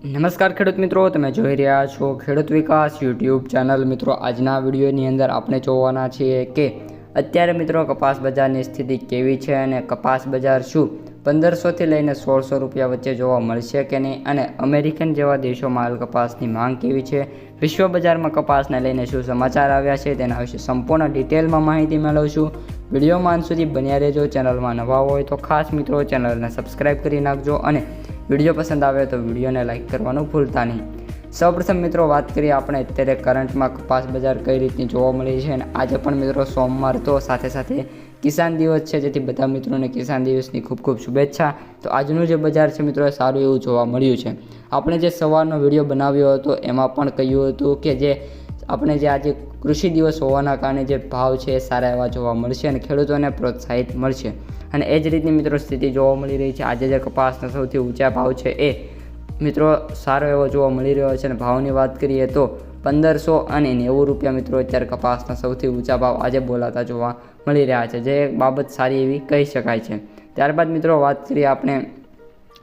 નમસ્કાર ખેડૂત મિત્રો, તમે જોઈ રહ્યા છો ખેડૂત વિકાસ યુટ્યુબ ચેનલ। મિત્રો, આજના વિડીયોની અંદર આપણે જોવાના છીએ કે અત્યારે મિત્રો કપાસ બજારની સ્થિતિ કેવી છે અને કપાસ બજાર શું 1500થી લઈને 1600 રૂપિયા વચ્ચે જોવા મળશે કે નહીં, અને અમેરિકન જેવા દેશોમાં હાલ કપાસની માંગ કેવી છે, વિશ્વ બજારમાં કપાસને લઈને શું સમાચાર આવ્યા છે તેના વિશે સંપૂર્ણ ડિટેલમાં માહિતી મેળવશું। વિડીયોમાં અંત સુધી બન્યા રહેજો। ચેનલમાં નવા હોય તો ખાસ મિત્રો ચેનલને સબસ્ક્રાઈબ કરી નાખજો અને વિડીયો પસંદ આવે તો વિડીયોને લાઇક કરવાનું ભૂલતા નહીં। સૌપ્રથમ મિત્રો વાત કરીએ આપણે અત્યારે કરંટમાં કપાસ બજાર કઈ રીતની જોવા મળી છે, અને આજે પણ મિત્રો સોમવાર તો સાથે સાથે કિસાન દિવસ છે, જેથી બધા મિત્રોને કિસાન દિવસની ખૂબ ખૂબ શુભેચ્છા। તો આજનું જે બજાર છે મિત્રો સારું એવું જોવા મળ્યું છે। આપણે જે સવારનો વિડીયો બનાવ્યો હતો એમાં પણ કહ્યું હતું કે જે આપણે જે આજે કૃષિ દિવસ હોવાના કારણે જે ભાવ છે એ સારા એવા જોવા મળશે અને ખેડૂતોને પ્રોત્સાહિત મળશે, અને એ જ રીતની મિત્રો સ્થિતિ જોવા મળી રહી છે। આજે જે કપાસના સૌથી ઊંચા ભાવ છે એ મિત્રો સારો એવો જોવા મળી રહ્યો છે, અને ભાવની વાત કરીએ તો 1590 રૂપિયા મિત્રો અત્યારે કપાસના સૌથી ઊંચા ભાવ આજે બોલાતા જોવા મળી રહ્યા છે, જે બાબત સારી એવી કહી શકાય છે। ત્યારબાદ મિત્રો વાત કરીએ આપણે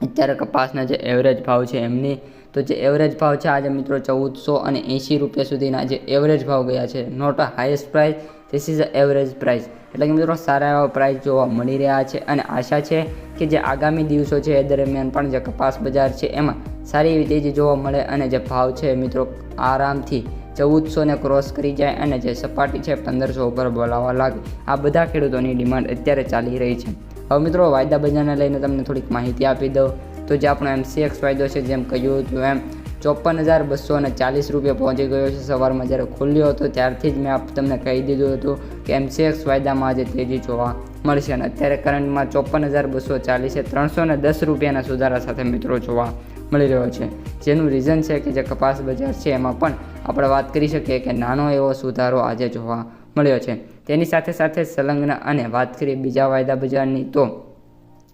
અત્યારે કપાસના જે એવરેજ ભાવ છે એમની, તો જે એવરેજ ભાવ છે આજે મિત્રો 1480 રૂપિયા સુધીના જે એવરેજ ભાવ ગયા છે। Not a highest price, this is a average price, એટલે કે મિત્રો સારા એવા પ્રાઇસ જોવા મળી રહ્યા છે, અને આશા છે કે જે આગામી દિવસો છે એ દરમિયાન પણ જે કપાસ બજાર છે એમાં સારી એવી તેજી જોવા મળે, અને જે ભાવ છે મિત્રો આરામથી 1400ને ક્રોસ કરી જાય અને જે સપાટી છે 1500 ઉપર બોલાવવા લાગે। આ બધા ખેડૂતોની ડિમાન્ડ અત્યારે ચાલી રહી છે। હવે મિત્રો વાયદા બજારને લઈને તમને થોડીક માહિતી આપી દઉં તો જે આપણો MCX વાયદો છે, જેમ કહ્યું હતું એમ 54,240 રૂપિયા પહોંચી ગયો છે। સવારમાં જ્યારે ખુલ્યો હતો ત્યારથી જ મેં તમને કહી દીધું હતું કે MCX વાયદામાં આજે તેજી જોવા મળશે, અને અત્યારે કરંટમાં 54,240 310 રૂપિયાના સુધારા સાથે મિત્રો જોવા મળી રહ્યો છે, જેનું રીઝન છે કે જે કપાસ બજાર છે એમાં પણ આપણે વાત કરી શકીએ કે નાનો એવો સુધારો આજે જોવા મળ્યો છે। તેની સાથે સાથે સંલગ્ન અને વાત કરીએ બીજા વાયદા બજારની તો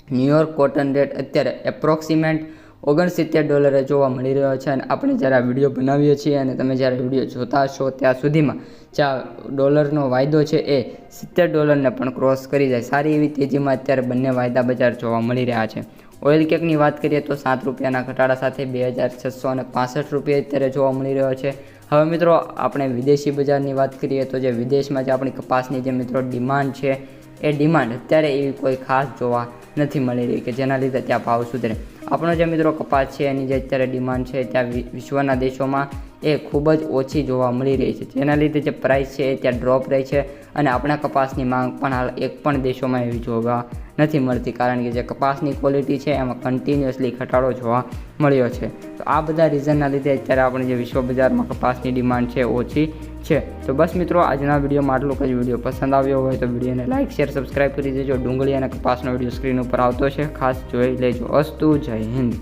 ન્યુયોર્ક કોટન રેટ અત્યારે એપ્રોક્સિમેટ $69 જોવા મળી રહ્યો છે, અને આપણે જ્યારે આ વિડીયો બનાવીએ છીએ અને તમે જ્યારે વિડીયો જોતા હશો ત્યાં સુધીમાં જે ડોલરનો વાયદો છે એ $70ને પણ ક્રોસ કરી જાય। સારી એવી તેજીમાં અત્યારે બંને વાયદા બજાર જોવા મળી રહ્યા છે। ઓઇલ કેકની વાત કરીએ તો 7 રૂપિયાના ઘટાડા સાથે 2665 રૂપિયા અત્યારે જોવા મળી રહ્યો છે। હવે મિત્રો આપણે વિદેશી બજારની વાત કરીએ તો જે વિદેશમાં જે આપણી કપાસની જે મિત્રો ડિમાન્ડ છે એ ડિમાન્ડ અત્યારે એવી કોઈ ખાસ જોવા નથી મળી રહી કે જેના લીધે ત્યાં ભાવ સુધરે। આપણો જે મિત્રો કપાસ છે એની જે અત્યારે ડિમાન્ડ છે ત્યાં વિશ્વના દેશોમાં એ ખૂબ જ ઓછી જોવા મળી રહી છે, જેના લીધે જે પ્રાઇસ છે એ ત્યાં ડ્રોપ રહી છે, અને આપણા કપાસની માંગ પણ હાલ એક પણ દેશોમાં એવી જોવા નથી મળતી, કારણ કે જે કપાસની ક્વોલિટી છે એમાં કન્ટિન્યુઅસલી ઘટાડો જોવા મળ્યો છે। તો આ બધા રીઝનના લીધે અત્યારે આપણે જે વિશ્વ બજારમાં કપાસની ડિમાન્ડ છે ઓછી છે। તો બસ મિત્રો આજના વિડીયોમાં આટલું જ। વિડીયો પસંદ આવ્યો હોય તો વિડીયોને લાઇક શેર સબસ્ક્રાઈબ કરી દેજો। ડુંગળી અને કપાસનો વિડીયો સ્ક્રીન ઉપર આવતો છે, ખાસ જોઈ લેજો। અસ્તુ, જય હિન્દ।